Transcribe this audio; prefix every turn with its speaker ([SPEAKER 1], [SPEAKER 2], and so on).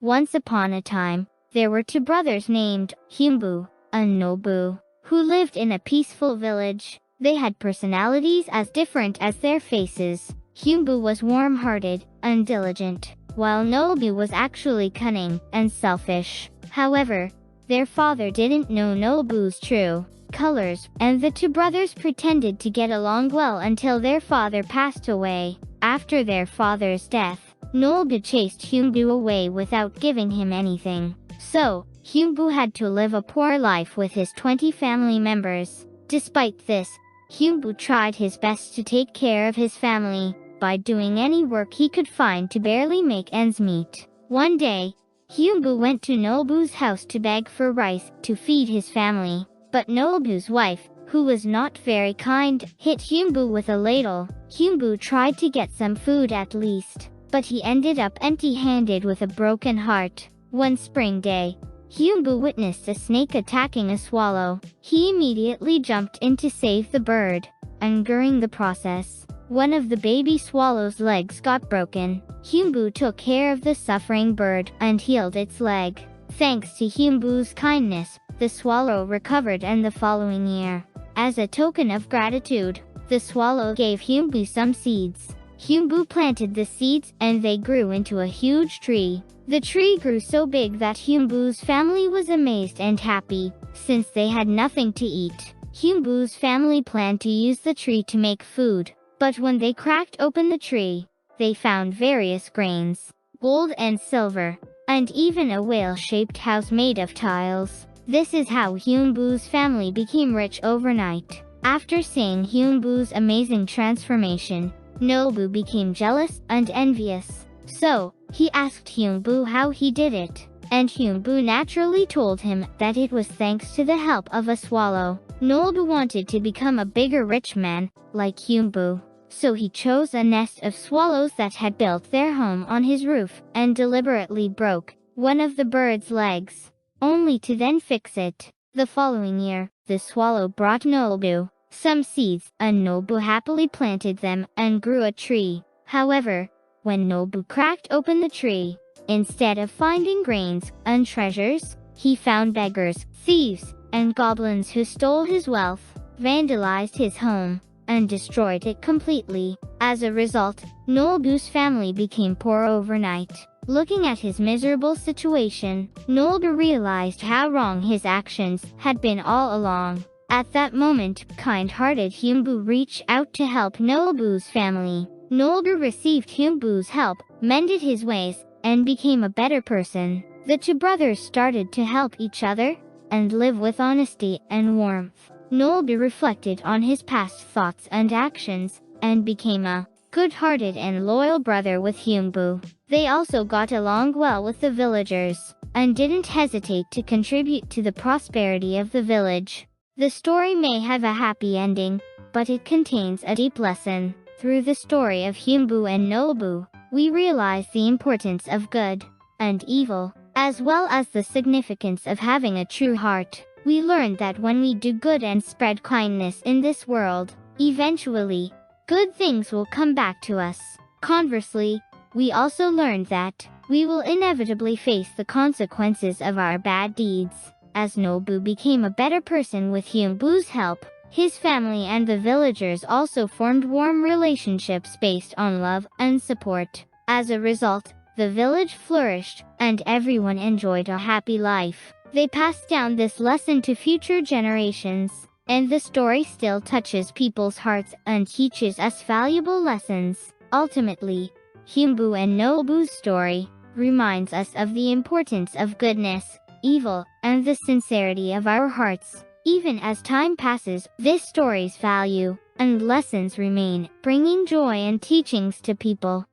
[SPEAKER 1] Once upon a time, there were two brothers named Heungbu and Nobu, who lived in a peaceful village. They had personalities as different as their faces. Heungbu was warm-hearted and diligent, while Nobu was actually cunning and selfish. However, their father didn't know Nobu's true colors, and the two brothers pretended to get along well until their father passed away. After their father's death, Nobu chased Heungbu away without giving him anything. So, Heungbu had to live a poor life with his 20 family members. Despite this, Heungbu tried his best to take care of his family by doing any work he could find to barely make ends meet. One day, Heungbu went to Nobu's house to beg for rice to feed his family. But Nobu's wife, who was not very kind, hit Heungbu with a ladle. Heungbu tried to get some food at least, but he ended up empty-handed with a broken heart. One spring day, Heungbu witnessed a snake attacking a swallow. He immediately jumped in to save the bird, and during the process, one of the baby swallow's legs got broken. Heungbu took care of the suffering bird and healed its leg. Thanks to Heungbu's kindness, the swallow recovered, and the following year, as a token of gratitude, the swallow gave Heungbu some seeds. Heungbu planted the seeds and they grew into a huge tree. The tree grew so big that Heungbu's family was amazed and happy, since they had nothing to eat. Heungbu's family planned to use the tree to make food, but when they cracked open the tree, they found various grains, gold and silver, and even a whale-shaped house made of tiles. This is how Heungbu's family became rich overnight. After seeing Heungbu's amazing transformation, Nobu became jealous and envious. So, he asked Heungbu how he did it, and Heungbu naturally told him that it was thanks to the help of a swallow. Nobu wanted to become a bigger rich man, like Heungbu. So he chose a nest of swallows that had built their home on his roof and deliberately broke one of the bird's legs, only to then fix it. The following year, the swallow brought Nobu some seeds, and Nobu happily planted them and grew a tree. However, when Nobu cracked open the tree, instead of finding grains and treasures, he found beggars, thieves, and goblins who stole his wealth, vandalized his home, and destroyed it completely. As a result, Nobu's family became poor overnight. Looking at his miserable situation, Nobu realized how wrong his actions had been all along. At that moment, kind-hearted Heungbu reached out to help Nobu's family. Nobu received Heungbu's help, mended his ways, and became a better person. The two brothers started to help each other and live with honesty and warmth. Nobu reflected on his past thoughts and actions, and became a good-hearted and loyal brother with Heungbu. They also got along well with the villagers, and didn't hesitate to contribute to the prosperity of the village. The story may have a happy ending, but it contains a deep lesson. Through the story of Heungbu and Nobu, we realize the importance of good and evil, as well as the significance of having a true heart. We learned that when we do good and spread kindness in this world, eventually, good things will come back to us. Conversely, we also learned that we will inevitably face the consequences of our bad deeds. As Nobu became a better person with Heungbu's help, his family and the villagers also formed warm relationships based on love and support. As a result, the village flourished, and everyone enjoyed a happy life. They passed down this lesson to future generations, and the story still touches people's hearts and teaches us valuable lessons. Ultimately, Heungbu and Nobu's story reminds us of the importance of goodness, evil, and the sincerity of our hearts. Even as time passes, this story's value and lessons remain, bringing joy and teachings to people.